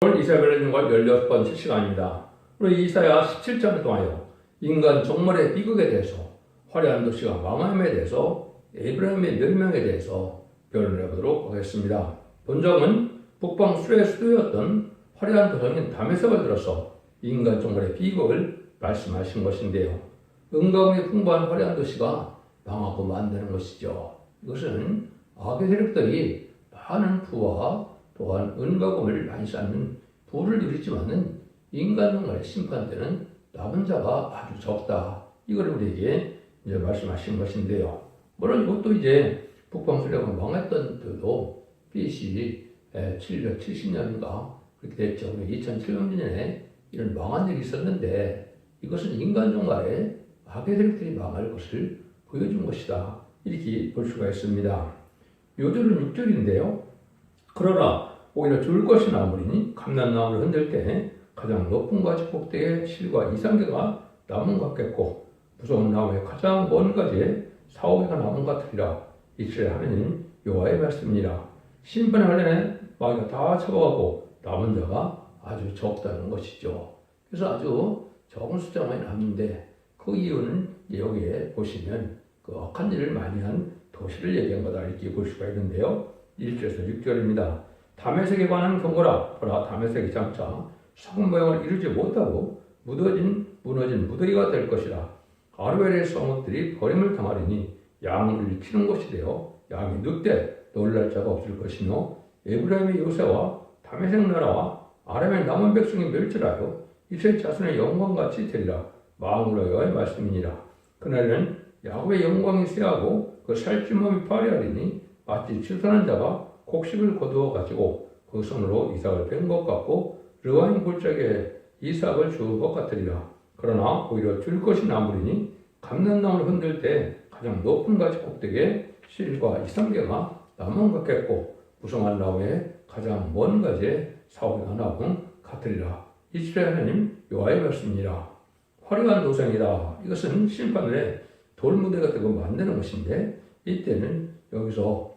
오늘 이사야 관련과 16번째 시간입니다. 오늘 이사야 17장을 통하여 인간 종말의 비극에 대해서, 화려한 도시가 망함에 대해서, 에브라임의 멸망에 대해서 변론해 보도록 하겠습니다. 본정은 북방 수레의 수도였던 화려한 도성인 다메섹을 들어서 인간 종말의 비극을 말씀하신 것인데요. 은가공이 풍부한 화려한 도시가 망하고 만드는 것이죠. 이것은 악의 세력들이 많은 부와 또한 은가금을 많이 쌓는 부를 누리지만은 인간 종말의 심판 때는 남은 자가 아주 적다. 이걸 우리에게 이제 말씀하신 것인데요. 물론 이것도 이제 북방 수레가 망했던 때도 BC 770년인가 그렇게 됐죠. 2700년에 이런 망한 일이 있었는데 이것은 인간 종말에 악의 세력들이 망할 것을 보여준 것이다. 이렇게 볼 수가 있습니다. 요절은 6절인데요. 그러나 오히려 좋을 것이 나무리니 감람나무를 흔들 때 가장 높은 가지 꼭대기에 실과 이상계가 나무 같겠고 무서운 나무의 가장 먼 가지에 4~5개가 나무 같으리라. 이스라엘 하나님 여호와의 말씀이니라. 심판의 관련해 마귀가 다 잡아가고 남은 자가 아주 적다는 것이죠. 그래서 아주 적은 숫자만이 남는데 그 이유는 여기에 보시면 그 악한 일을 많이 한 도시를 얘기한 거다 이렇게 볼 수가 있는데요. 1절에서 6절입니다. 다메섹에 관한 경고라. 보라, 다메섹이 장차 성읍 모양을 이루지 못하고 무너진 무더기가 될 것이라. 아르벨의 성읍들이 버림을 당하리니 양을 치는 곳이 되어 양이 늑대 놀랄 자가 없을 것이며 에브라임의 요새와 다메섹 나라와 아람의 남은 백성이 멸절하여 이스라엘 자손의 영광같이 되리라. 마음으로 여호와의 말씀이니라. 그날에는 야곱의 영광이 쇠하고 그 살찐 몸이 파리하리니 마치 출산한 자가 곡식을 거두어 가지고 그 손으로 이삭을 뺀 것 같고 르와임 골짜기에 이삭을 주운 것 같으리라. 그러나 오히려 줄 것이 나무리니 감람나무를 흔들 때 가장 높은 가지 꼭대기에 실과 이상계가 나무 같겠고 무성한 나무에 가장 먼 가지에 4~5개가 나무 같으리라. 이스라엘 하나님 여호와의 말씀이니라. 화려한 도성이다. 이것은 심판을 돌무대 같은 거 만드는 것인데 이때는 여기서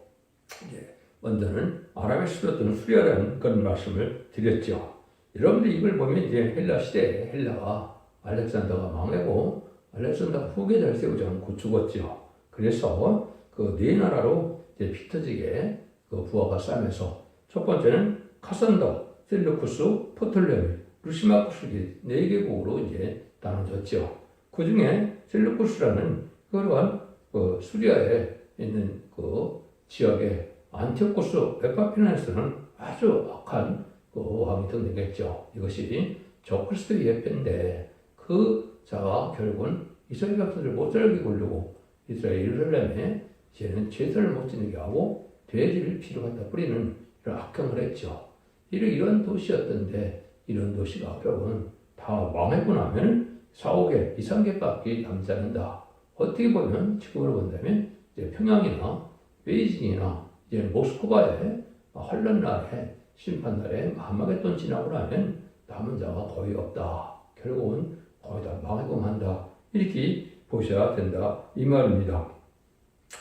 먼저는 아람의 수도였던 수리아라는 그런 말씀을 드렸죠. 여러분들이 이걸 보면 이제 헬라 시대에 헬라가 알렉산더가 망하고 알렉산더 후계자를 세우지 않고 죽었죠. 그래서 그 네 나라로 이제 피터지게 그 부하가 쌓면서 첫 번째는 카산더, 셀루쿠스, 포톨레미, 루시마쿠스 네 개국으로 이제 나눠졌죠. 그 중에 셀루쿠스라는 그러한 그 수리아에 있는 그 지역에 안티오코스 에파피나에서는 아주 악한 그 왕이 등장했죠. 이것이 저그리스도의 예표인데 그 자가 결국은 이스라엘 백성들을 못 살게 굴려고 이스라엘 예루살렘에 이제는 제사를 못 지내게 하고 돼지를 피로 갖다 뿌리는 이런 악행을 했죠. 이런 도시였던데 이런 도시가 결국은 다 망하고 나면 4~5개, 2~3개밖에 남지 않는다. 어떻게 보면 지금으로 본다면 이제 평양이나 베이징이나 이제 모스크바의 환란 날에 심판 날에 하마겟돈 지나고 나면 남은 자가 거의 없다. 결국은 거의 다 망하고 만다. 이렇게 보셔야 된다 이 말입니다.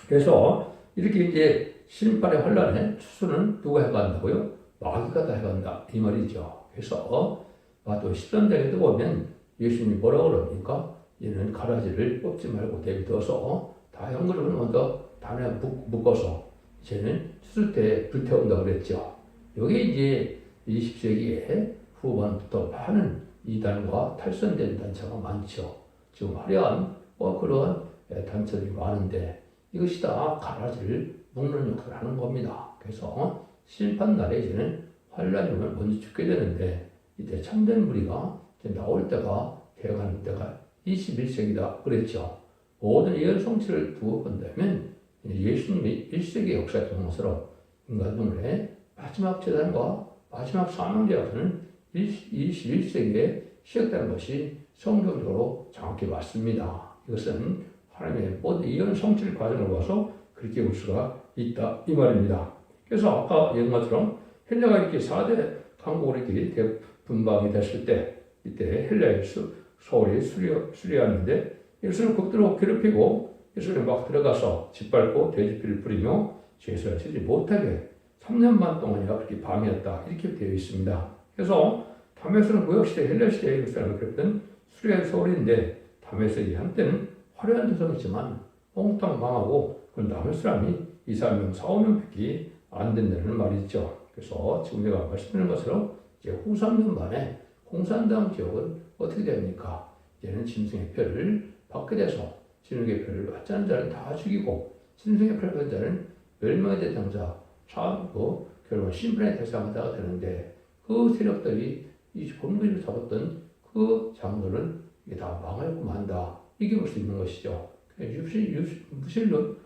그래서 이렇게 이제 심판의 환란에 추수는 누가 해간다고요? 마귀가 다 해간다 이 말이죠. 그래서 또 13장에도 보면 예수님이 뭐라고 그럽니까? 얘는 가라지를 뽑지 말고 내비둬서 다 연그릇을 먼저 단에 묶어서 이제는 추수 때 불태운다고 그랬죠. 여기 이제 20세기에 후반부터 많은 이단과 탈선된 단체가 많죠. 지금 화려한 그런 단체들이 많은데 이것이 다 가라지를 묶는 역할을 하는 겁니다. 그래서 심판날에 이제는 환란이 오면 먼저 죽게 되는데 이때 참된 무리가 이제 나올 때가 되어가는 때가 21세기다 그랬죠. 모든 예언 성취를 두고 본다면 예수님이 1세기 역사였던 것처럼 인간종의 마지막 재단과 마지막 사명제약은 21세기에 시작되는 것이 성경적으로 정확히 맞습니다. 이것은 하나님의 모든 예언 성취 과정을 봐서 그렇게 볼 수가 있다 이 말입니다. 그래서 아까 얘기한 것처럼 헬라가 이렇게 4대 강국으로 이렇게 분방이 됐을 때 이때 헬라의 서울이 수리하는데 예수를 극도로 괴롭히고 예수를 막 들어가서 짓밟고 돼지피를 뿌리며 제사를 지지 못하게 3년 반 동안이나 그렇게 방해했다 이렇게 되어 있습니다. 그래서 다메섹은 구약시대 헬라시대에 그 사람이 그랬던 수리의 서울인데 다메섹이 한때는 화려한 도성이지만 몽땅 망하고 그 남을 사람이 2, 3명, 4, 5명밖에 안 된다는 말이 있죠. 그래서 지금 제가 말씀드린 것처럼 이제 후 3년 만에 공산당 지역은 어떻게 됩니까? 이제는 짐승의 표를 받게 돼서 짐승의 표를 받지 않은 자는 다 죽이고 짐승의 표를 받은 자는 멸망의 대상자, 참고 결국 심판의 대상자가 되는데 그 세력들이 이 본부를 잡았던 그 장로는 이게 다 망하고 만다. 이게 볼 수 있는 것이죠. 무신론,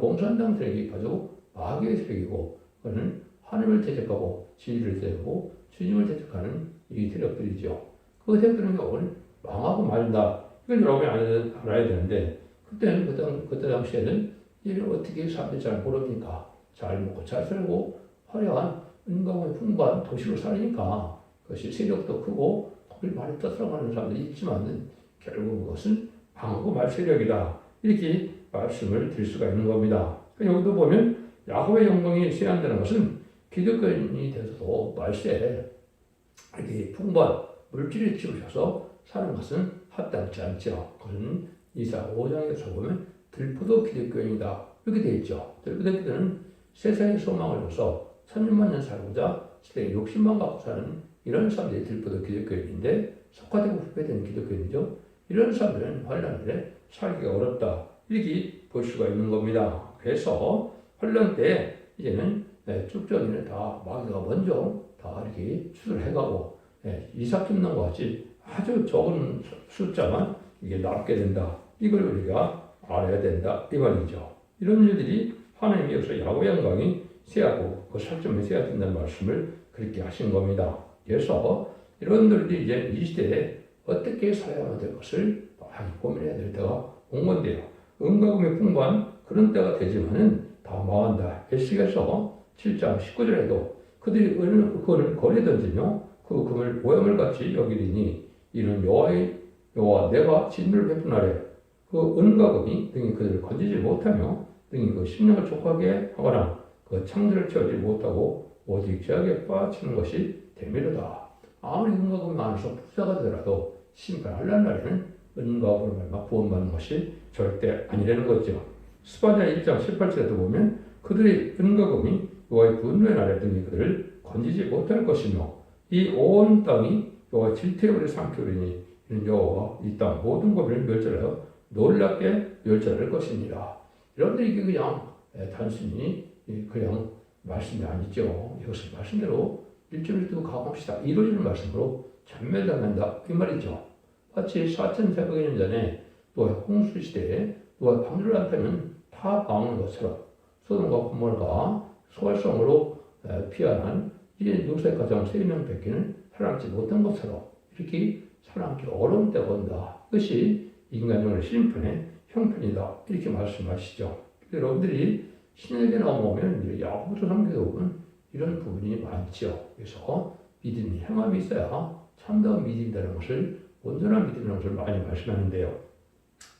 공산당 세력이 아주 마귀의 세력이고 그거는 하나님을 대적하고 진리를 대적하고 주님을 대적하는 이 세력들이죠. 그 세력들은 오늘 망하고 말다. 이걸 여러분이 알아야 되는데 그때는 그때 당시에는 이를 어떻게 사람들이 잘 모릅니까? 잘 먹고 잘 살고 화려한 은광의 풍부한 도시로 살으니까 그것이 세력도 크고 거길 많이 떠들어가는 사람들이 있지만은 결국 그것은 망하고 말 세력이다. 이렇게 말씀을 드릴 수가 있는 겁니다. 여기도 보면 야곱의 영광이 쇠한다는 것은 기득권이 돼서도 말세에 이렇게 풍부한 물질을 키우셔서 사는 것은 합당치 않죠. 그것은 이사 5장에서 보면 들포도 기득권이다. 이렇게 되어 있죠. 들포도 기득권은 세상의 소망을 줘서 3천만 년 살고자 시대에 욕심만 갖고 사는 이런 사람들이 들포도 기득권인데 석화되고 후패되는 기득권이죠. 이런 사람들은 환란에 살기가 어렵다. 이렇게 볼 수가 있는 겁니다. 그래서 환란 때 이제는 쭉전이는 다 마귀가 먼저 다 이렇게 추수를 해가고 이삭 줍는 것 같이 아주 적은 숫자만 이게 남게 된다. 이걸 우리가 알아야 된다. 이 말이죠. 이런 일들이 하나님이 여기서 야곱 영광이 세하고 그 살점에 세야 된다는 말씀을 그렇게 하신 겁니다. 그래서 이런들이 이제 이 시대에 어떻게 살아야만 될 것을 많이 고민해야 될 때가 온 건데요. 은과 금이 풍부한 그런 때가 되지만은 다 망한다. 에스겔서 7장 19절에도 그들이 그거를 거리던지며 그 금을 오염을 같이 여기리니 이는 여호와 내가 진노를 베푸나래. 그 은과 금이 등이 그들을 건지지 못하며 등이 그 심령을 족하게 하거나 그 창조를 채우지 못하고 오직 죄악에 빠지는 것이 대미로다. 아무리 은과 금이 많아서 부자가 되더라도 심판하려는 날에는 은과 금을 막 구원받는 것이 절대 아니라는 거죠. 스바냐 1장 18절에도 보면 그들의 은과 금이 여호와의 분노의 날에 등이 그들을 건지지 못할 것이며 이 온 땅이 여호와 질투의 삼키리니 이는 여호와 이 땅 모든 것을 멸절하여 놀랍게 멸절할 것입니다. 여러분들이 이게 그냥 단순히 그냥 말씀이 아니죠. 이것을 말씀대로 일주일 두고 가봅시다. 이루어지는 말씀으로 전멸당한다. 이 말이죠. 마치 4,400년 전에 노아의 홍수 시대에 노아의 방주를 한다면 다 망하는 것처럼 소돔과 고모라가 소활성으로 피어난 이제 노세 가정 3명 뺏기는 살아남지 못한 것처럼 이렇게 살아남기 어려운 때가 온다. 이것이 인간의 심판의 형편이다. 이렇게 말씀하시죠. 여러분들이 신약에 나오면 야고보서 상기도 보면 이런 부분이 많죠. 그래서 믿음이 행함이 있어야 참다운 믿음이라는 것을 온전한 믿음이라는 것을 많이 말씀하는데요.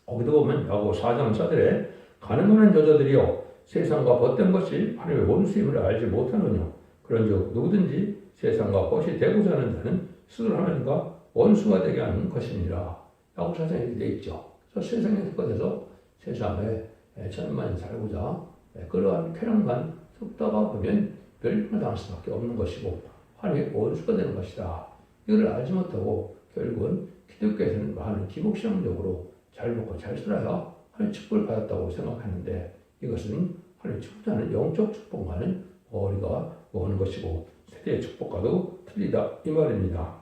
거기도 보면 야고보 4장 4절에 가늠하는 여자들이여 세상과 벗된 것이 하나님의 원수임을 알지 못하느냐. 그런즉 누구든지 세상과 벗이 되고자 하는 자는 스스로 하나님과 원수가 되게 하는 것이니라. 야고보 4장에 이렇게 되어 있죠. 그래서 세상에 속아서 세상에 천만 살고자 그러한 쾌락만 쏟다가 보면 멸망을 당할 수밖에 없는 것이고 하나님의 원수가 되는 것이다. 이걸 알지 못하고 결국은 기독교에서는 많은 기복시험적으로 잘 먹고 잘 살아야 하나님의 축복을 받았다고 생각하는데 이것은 하나님의 축복자는 영적 축복과는 거리가 오는 것이고 세대의 축복과도 틀리다 이 말입니다.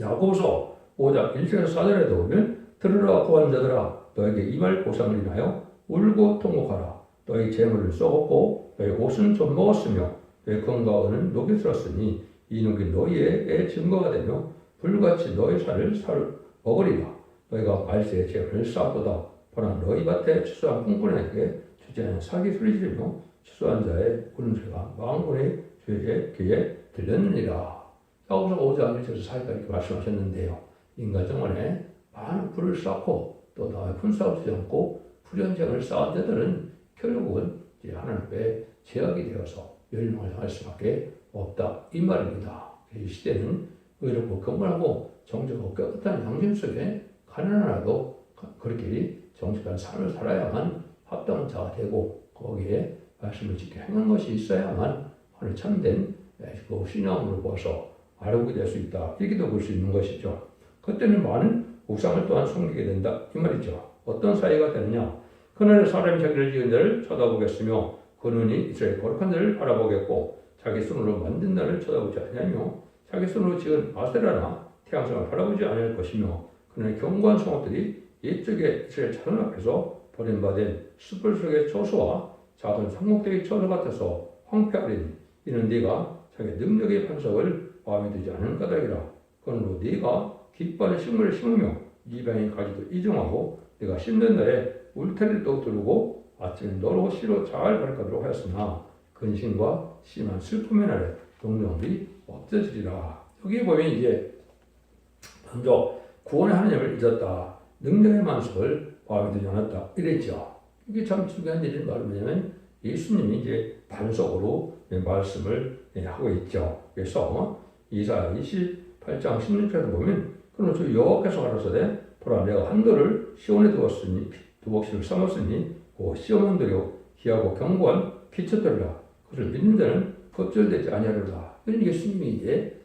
야고보서 5장 1절에서 4절에도 보면 들으라 구하는 자들아 너에게 이 말 보상을 인하여 울고 통곡하라. 너희 재물을 썩었고 너희 옷은 좀 먹었으며 너희 건과 은은 녹이 슬었으니 이 녹이 너희의 증거가 되며 불같이 너희 살을 먹으리라. 너희가 말세의 재물을 쌓았도다. 보나 너희 밭에 추수한 풍꾼에게 주제는 사기 소리지르며 추수한 자의 우는 소리가 망군의 주의 귀에 들렸느니라. 야고보서 5장 1절에서 4절까지 이렇게 말씀하셨는데요. 인간 정원에 많은 불을 쌓고 또 다음에 분싸움 주지 않고 불연장을 쌓은 자들은 결국은 이제 하나님의 제약이 되어서 멸망을 당할 수밖에 없다 이 말입니다. 이 시대는 의롭고 경건하고 정직하고 깨끗한 양심 속에 가난하나도 그렇게 정직한 삶을 살아야만 합당한 자가 되고 거기에 말씀을 지켜 행한 것이 있어야만 하는 참된 그 신앙으로 보아서 알고 될 수 있다. 이렇게도 볼 수 있는 것이죠. 그때는 많은 우상을 또한 섬기게 된다. 이 말이죠. 어떤 사이가 되느냐. 그날에 사람이 자기를 지은 자를 쳐다보겠으며 그 눈이 이스라엘 거룩한 자를 바라보겠고 자기 손으로 만든 자를 쳐다보지 아니하며 자기 손으로 지은 아세라나 태양성을 바라보지 않을 것이며 그날 견고한 성읍들이 이쪽에 이스라엘 자손 앞에서 버림받은 숯불 속의 초소와 작은 성목대의 초소 같아서 황폐하리니 이는 네가 자기 능력의 반석을 마음에 들지 않은 까닭이라. 그러므로 네가 기뻐하는 식물을 심으며 이방의 가지도 이종하고 네가 심는 날에 울타리도 두르고 아침에 너로 씨로 잘 발가도록 하였으나 근심과 심한 슬픔의 날에 동정이 없어지리라. 여기 보면 이제 먼저 구원의 하나님을 잊었다. 능력의 만석을 마음에 들지 않았다. 이랬죠. 이게 참 중요한 일인 말은 뭐냐면 예수님이 이제 반석으로 말씀을 하고 있죠. 그래서 이사야 28장 16절에 보면 그러면 저 여호와께서 가라사대 보라 내가 한돌을 시온에 두었으니 두벅시를 삼았으니 그 시험한 돌이요 귀하고 견고한 기초돌이라 그것을 믿는 자는 걱절되지 아니하리라. 이런 예수님이 이제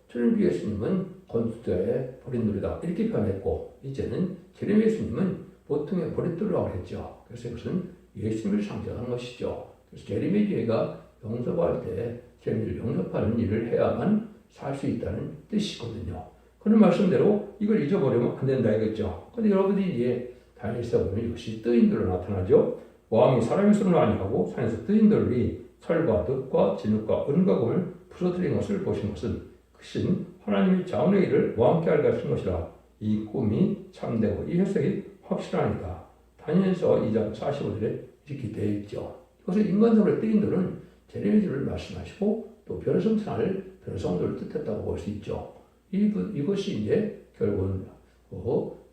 출애굽 예수님은 건축자의 버린돌이다 이렇게 표현했고 이제는 제레미야 예수님은 보통의 버린돌이라고 했죠. 그래서 이것은 예수님을 상징하는 것이죠. 그래서 제레미야가 영접할 때 제레미야를 영접하는 일을 해야만 살 수 있다는 뜻이거든요. 그런 말씀대로 이걸 잊어버리면 안 된다 이거죠. 근데 여러분들이 이제 다니엘서 보면 이것이 뜨인돌로 나타나죠. 왕이 사람의 손으로 아니하고 산에서 뜨인돌이 철과 득과 진흙과 은과 금을 부서뜨린 것을 보신 것은 크신 하나님의 자원의 일을 왕께 알게 하신 것이라. 이 꿈이 참되고 이 해석이 확실하니까. 다니엘서 2장 45절에 이렇게 되어 있죠. 이것을 인간적으로 뜨인돌은 제레미야를 말씀하시고 또 별성천하를 별성도를 뜻했다고 볼 수 있죠. 이것이 이제 결국은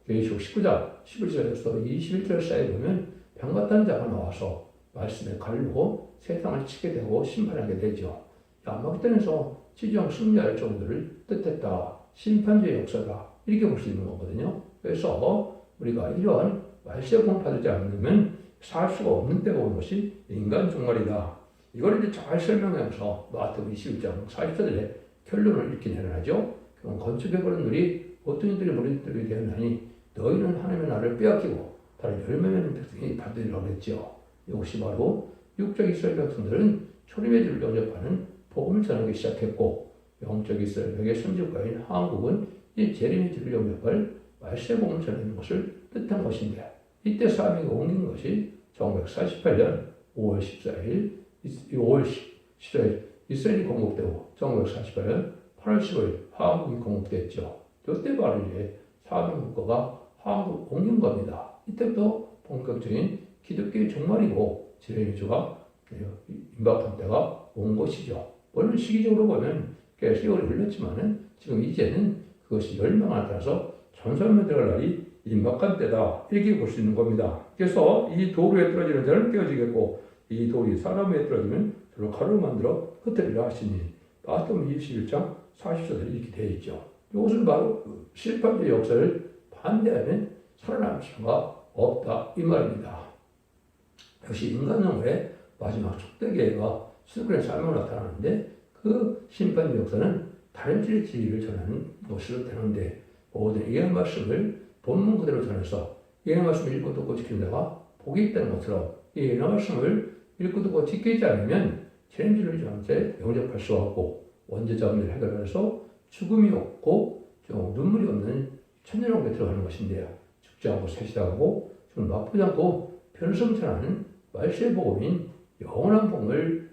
계시록 19장 11절에서 21절 사이에 보면 병같은 자가 나와서 말씀의 칼로 세상을 치게 되고 심판하게 되죠. 아마겟돈에서 지정 승리할 정도를 뜻했다. 심판주의 역사다. 이렇게 볼 수 있는 거거든요. 그래서 우리가 이러한 말세에 공파되지 않으면 살 수가 없는 때가 온 것이 인간 종말이다. 이걸 이제 잘 설명하면서 마태복음 21장 40절에 결론을 이렇게 내려나죠. 그럼 건축해버린 들이 어떤 이들이 머리들이 되었나니 너희는 하나님의 나라를 빼앗기고 다른 열매 맺는 백성이 받으리라고 했죠. 이것이 바로 육적 이스라엘 백성들은 초림의 주를 영접하는 복음을 전하기 시작했고 영적 이스라엘의 선지국가인 한국은 이 재림의 주를 영접할 말세 복음을 전하는 것을 뜻한 것인데 이때 사명이 옮긴 것이 1948년 5월 14일 5월 14일 이스라엘이 건국되고 1948년 8월 15일 한국이 건국됐죠. 이때 바로 이제 사명국가가 한국 옮긴 겁니다. 이때부터 본격적인 기독교의 종말이고 지뢰주가 임박한 때가 온 것이죠. 물론 시기적으로 보면 꽤 세월이 흘렀지만은 지금 이제는 그것이 열망을 따라서 전설에 들어갈 날이 임박한 때다. 이렇게 볼 수 있는 겁니다. 그래서 이 돌 위에 떨어지는 자는 깨어지겠고 이 돌이 사람 위에 떨어지면 저로 가루로 만들어 흩어리라 하시니 마태복음 21장 40절에 이렇게 되어 있죠. 이것은 바로 실판주의 역사를 반대하면 살아남을 수가 없다 이 말입니다. 역시 인간 영혼의 마지막 촉대기가 수술의 삶으로 나타나는데 그 심판주의 역사는 다른 질의 진리를 전하는 것으로 되는데 모든 예언 말씀을 본문 그대로 전해서 예언 말씀을 읽고 듣고 지키는 자가 복이 있다는 것처럼 이 예언 말씀을 읽고 듣고 지키지 않으면 체험주를 저한테 영접할 수가 없고 원죄자 문제를 해결해서 죽음이 없고 좀 눈물이 없는 천년왕국에 들어가는 것인데요. 죽지 않고 세시하고 좀 나쁘지 않고 변성천하는 말세의 복음인 영원한 복을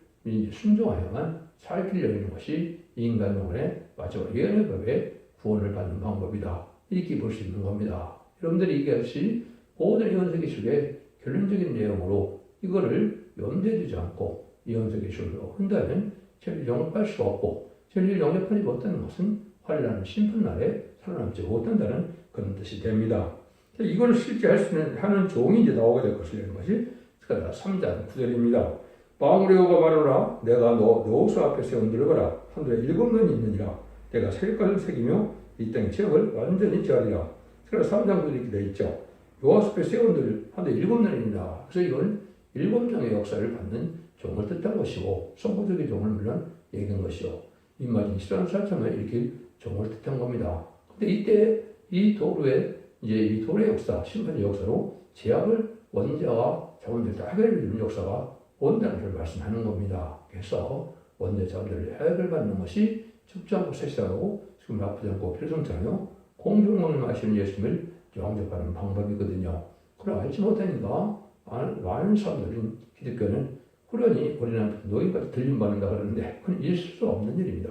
순종하여만 살 길을 여는 것이 인간 영혼의 마지막 예언의 법에 구원을 받는 방법이다. 이렇게 볼 수 있는 겁니다. 여러분들이 이것이 모든 예언서 기술의 결론적인 내용으로 이거를 염두에 두지 않고 예언서 기술을 한다면 진리를 영접할 수가 없고 진리를 영접하지 못하는 것은 환란한 심판날에 살아남지 못한다는 그런 뜻이 됩니다. 이걸 실제 할 수 있는 하는 종이 이제 나오게 될 것이라는 것이 3장 9절입니다. 방울의 여호가 말하노라 내가 너 여호수 앞에 세운 들거라 하늘에 7년이 있느니라. 내가 세력가를 새기며 이 땅의 지역을 완전히 지하리라. 그래서 3장도 이렇게 되어 있죠. 요아스의 세원들 하늘에 7년입니다. 그래서 이건 7장의 역사를 받는 종을 뜻한 것이고 선포적인 종을 물론 얘기한 것이요. 임마진 이스라엘 사람을 이렇게 종을 뜻한 겁니다. 근데 이때 이 도로의 이제 이 도로의 역사, 심판의 역사로 제약을 원자와 자원들 다 해결을 이루는 역사가 온다는 것을 말씀하는 겁니다. 그래서 원자 자원들을 해결을 받는 것이 춥지 않고 세시하고 지금 나쁘지 않고 필요성잖아요. 공중을 마시는 예수님을 영접하는 방법이거든요. 그걸 알지 못하니까 많은 사람들은 기독교는 후련히 어린아이부터 노인까지 들림받는다 그러는데 그건 있을 수 없는 일입니다.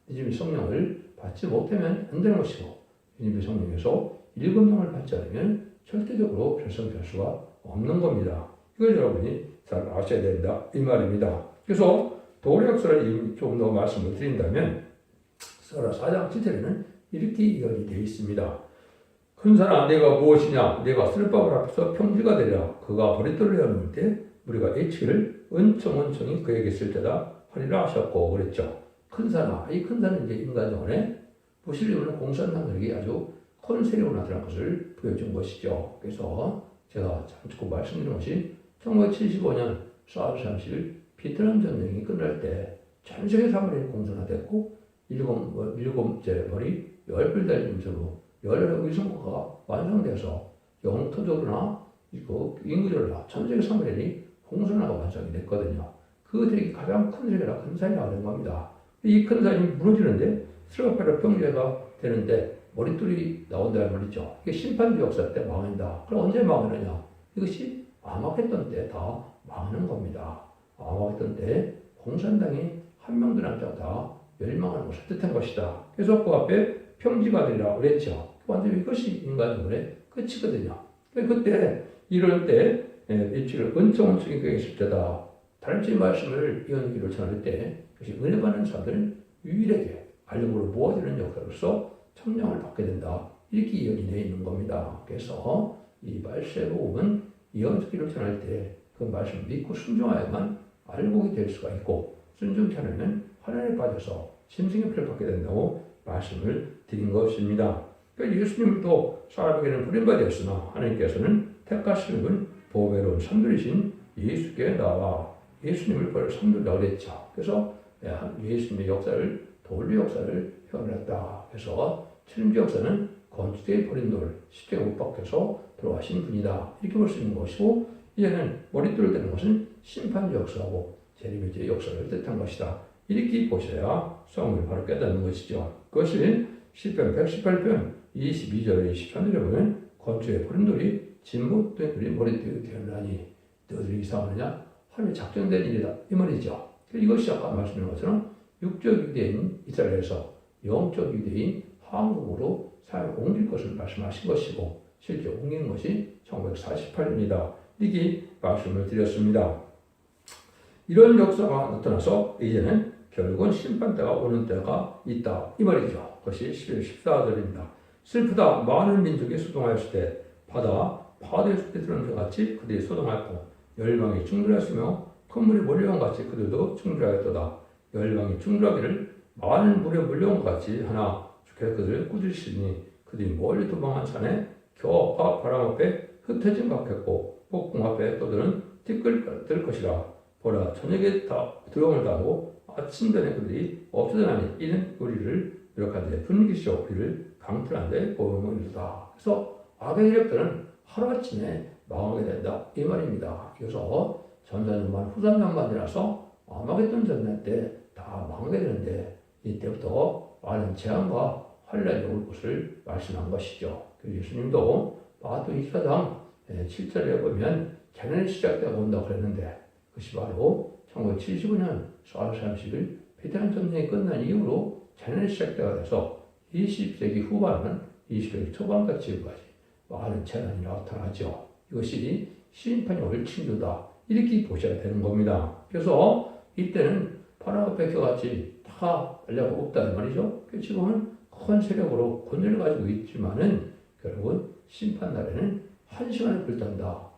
예수님의 성령을 받지 못하면 안 되는 것이고 예수님의 성령에서 7명을 받지 않으면 절대적으로 별성될 수가 없는 겁니다. 이걸 여러분이 잘 아셔야 된다 이 말입니다. 그래서 도래 역사를 좀 더 말씀을 드린다면 서라 4장 7절에는 이렇게 이야기되어 있습니다. 큰 사람 내가 무엇이냐 내가 쓸밥을 앞에서 평지가 되리라. 그가 머릿돌을 내어놓을 때 우리가 H를 은총이 그에게 있을 때다 하리라 하셨고 그랬죠. 큰 사람, 이 큰 사람은 이제 인간 영혼에 부실리는 공산당들에게 아주 큰 세력으로 나타난 것을 보여준 것이죠. 그래서 제가 잠깐 말씀드린 것이 1975년 4월 30일 베트남 전쟁이 끝날 때 전 세계 사물이 공산화됐고 일곱째 머리 10불 달린 점으로 열혈 위성국가가 완성돼서 영토적으로나 인구적으로나 전 세계 사물이 공산화가 완성이 됐거든요. 그들이 가장 큰 세계라 큰 사회가 된 겁니다. 이 큰 사회이 무너지는데 스로파라 평지가 되는데 머릿돌이 나온다는 말이죠. 이게 심판주 역사 때 망한다. 그럼 언제 망하느냐? 이것이 암흑했던 때 다 망하는 겁니다. 암흑했던 때 공산당이 한 명도 남지 않다 멸망하는 것을 뜻한 것이다. 그래서 그 앞에 평지가 되리라 그랬죠. 완전히 이것이 인간의 끝이거든요. 그때 이럴 때 일치를 은총이 그에게 있을 때다. 다른 말씀을 이언기를 전할 때 그것이 은혜 받는 사람들은 유일하게 알력으로 모아지는 역사로서 청량을 받게 된다. 이렇게 이야기되어 있는 겁니다. 그래서 이 말세복음은 이언기를 전할 때 그 말씀을 믿고 순종하야만 알곡이 될 수가 있고 순종치 않으면 환난에 빠져서 짐승의 피를 받게 된다고 말씀을 드린 것입니다. 그러니까 예수님도 사람에게는 버림받았으나 하나님께서는 택하시는 분 보배로운 선들이신 예수께 나와 예수님을 벌 선들이라고 그랬죠. 그래서 예수님의 역사를 돌리 역사를 표현했다. 그래서 칠림주 역사는 건축대의 버린 돌, 십자가에 못 박혀서 돌아가신 분이다. 이렇게 볼 수 있는 것이고 이제는 머릿돌을 대는 것은 심판주 역사하고 재림의 역사를 뜻한 것이다. 이렇게 보셔야 성을 바로 깨닫는 것이죠. 그것이 시편 118편 22절에 23절에 보면 건축의 버린 돌이 진못된 돌이 머릿돌이 되었나니 너희들이 이상하느냐? 하나님의 작정된 일이다. 이 말이죠. 이것이 아까 말씀드린 것처럼 육적 유대인 이스라엘에서 영적 유대인 한국으로 사역을 옮길 것을 말씀하신 것이고 실제 옮긴 것이 1948년이다. 이렇게 말씀을 드렸습니다. 이런 역사가 나타나서 이제는 결국은 심판 때가 오는 때가 있다. 이 말이죠. 그것이 11, 14절입니다. 슬프다. 많은 민족이 소동하였을 때 바다 파도의 숲에 들어온 것 같이 그들이 소동하였고 열방이 충돌하였으며 큰 물이 몰려온 같이 그들도 충돌하였도다. 열방이 충돌하기를 많은 물에 몰려온 것 같이 하나 주께서 그들을 꾸짖으시니 그들이 멀리 도망한 산에 겨와 바람 앞에 흩어진 것 같겠고 폭풍 앞에 떠드는 티끌들 것이라. 보라 저녁에 다 두려움을 당하고 아침 전에 그들이 없어져나니 이는 우리를 유력한데 분기시오 우리를 강탈한데 보험이다. 그래서 악의 세력들은 하루아침에 망하게 된다 이 말입니다. 그래서 전자전만 후산전만이라서 아마겟돈 전쟁 때 다 망하게 되는데 이때부터 많은 재앙과 환란이 올 것을 말씀한 것이죠. 예수님도 마태 24장 7절에 보면 재난이 시작되고 온다고 그랬는데 그것이 바로 1975년 4월 30일 베트남 전쟁이 끝난 이후로 재난이 시작되어 돼서 20세기 후반은 20세기 초반까지 많은 재난이 나타나죠. 이것이 심판이 올 징조다. 이렇게 보셔야 되는 겁니다. 그래서 이때는 바람 앞에 켜같이 다 알려고 없다는 말이죠. 지금은 큰 세력으로 권위를 가지고 있지만은 결국은 심판날에는 1시간을 불탄다.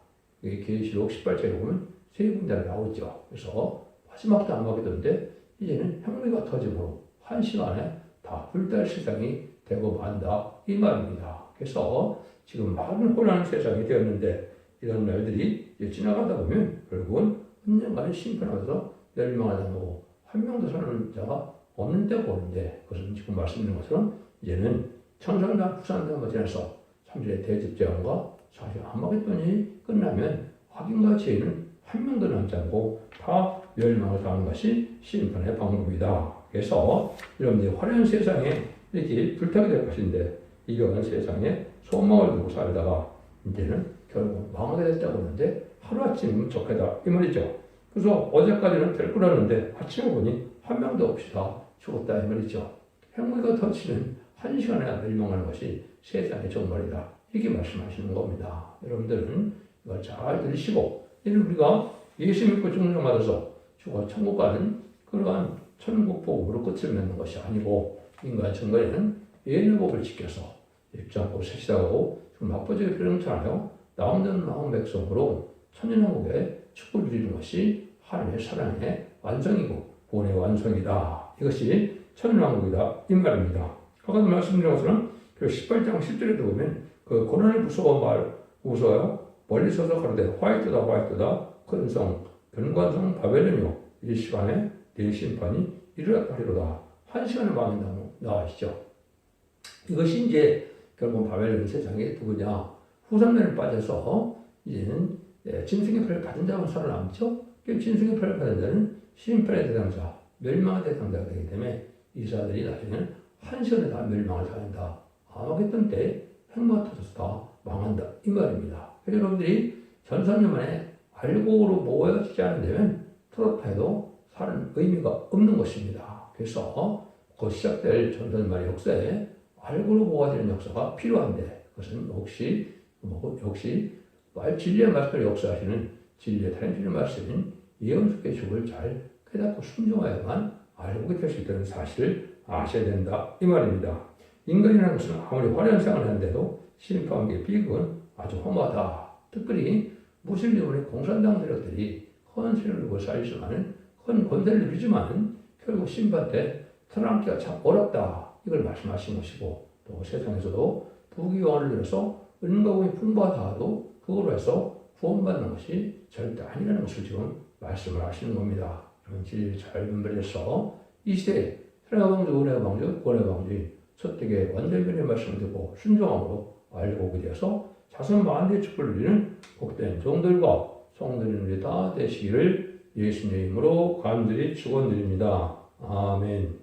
계시록 18장에 보면 세 군데가 나오죠. 그래서 마지막 때 안 가게 되는데 이제는 혁명가 터짐으로 한시간에 다 불달 세상이 되고 만다 이 말입니다. 그래서 지금 많은 혼란한 세상이 되었는데 이런 날들이 지나가다 보면 결국은 언젠가는 심판하면서 멸망하는 거고 한 명도 사는 자가 없는 때가 오는데 그것은 지금 말씀드린 것처럼 이제는 청산당 후산당을 지나서 3주의 대집재앙과 사실 아마겟돈이 끝나면 확인과 죄는 한 명도 남지 않고 다 멸망을 당하는 것이 심판의 방법이다. 그래서 여러분들이 화려한 세상에 이렇게 불타게 될 것인데 이런 세상에 소망을 두고 살다가 이제는 결국 망하게 됐다고 하는데 하루아침이면 좋겠다 이 말이죠. 그래서 어제까지는 될 거라는데 아침에 보니 한 명도 없이 다 죽었다 이 말이죠. 행위가 터치는 한 시간에 멸망하는 것이 세상의 종말이다. 이렇게 말씀하시는 겁니다. 여러분들은 이걸 잘 들으시고 이는 우리가 예수 믿고 죽는 받아서 죽어 천국 가는 그러한 천국 복음으로 끝을 맺는 것이 아니고 인간 정거에는 예의 법을 지켜서 입지 않고 세시하고 좀 나빠지게 필요찮아요. 나옵는 마음 백성으로 천년왕국의 축복을 누리는 것이 하나님의 사랑의 완성이고 구원의 완성이다. 이것이 천년왕국이다. 이 말입니다. 아까도 말씀드린 것처럼 그 18장 10절에도 보면 그 고난을 무서워요. 멀리 서서 가로되 화이트다 화이트다 큰 성 변관성 바벨론이요 이 시간에 내 심판이 이르렀다 하리로다. 한 시간에 망한다고 나와있죠. 이것이 이제 결국 바벨론 세상에 누구냐 후삼년을 빠져서 이제는 짐승의 표를 받은 자만 살아남죠. 짐승의 표를 받은 자는 심판의 대상자, 멸망의 대상자가 되기 때문에 이스라엘이 나중에는 한 시간에 다 멸망을 당한다. 아마겟돈 때 핵무가 터져서 다 망한다. 이 말입니다. 그래서 여러분들이 전선년 만에 알곡으로 모여지지 않으면 트로파에도 사는 의미가 없는 것입니다. 그래서 그 시작될 전선만의 역사에 알곡으로 모아지는 역사가 필요한데 그것은 역시 진리의 말씀을 역사하시는 진리의 다른 말씀인 예언속의 죽을 잘 깨닫고 순종하여만 알곡이 될 수 있다는 사실을 아셔야 된다. 이 말입니다. 인간이라는 것은 아무리 화려한 생활을 하는데도 심판의 비극은 아주 험하다. 특별히 무슬림의 공산당 세력들이 큰 세력을 쌓이지만은 큰 권세를 누리지만은 결국 심판 때 살아남기가 참 어렵다. 이걸 말씀하신 것이고 또 세상에서도 부귀영화를 누려서 은과금이 풍부하다 하도 그걸로 해서 구원받는 것이 절대 아니라는 것을 지금 말씀을 하시는 겁니다. 그런 진리를 잘 분별해서 이 시대에 사랑의 방주, 은혜의 방주, 구원의 방주인 서택의 완전변의 말씀을 듣고 순종함으로 알고 오게 되어서 자손 만대의 축복을 누리는 복된 종들과 성도들이 다 되시기를 예수님의 이름으로 간절히 축원드립니다. 아멘.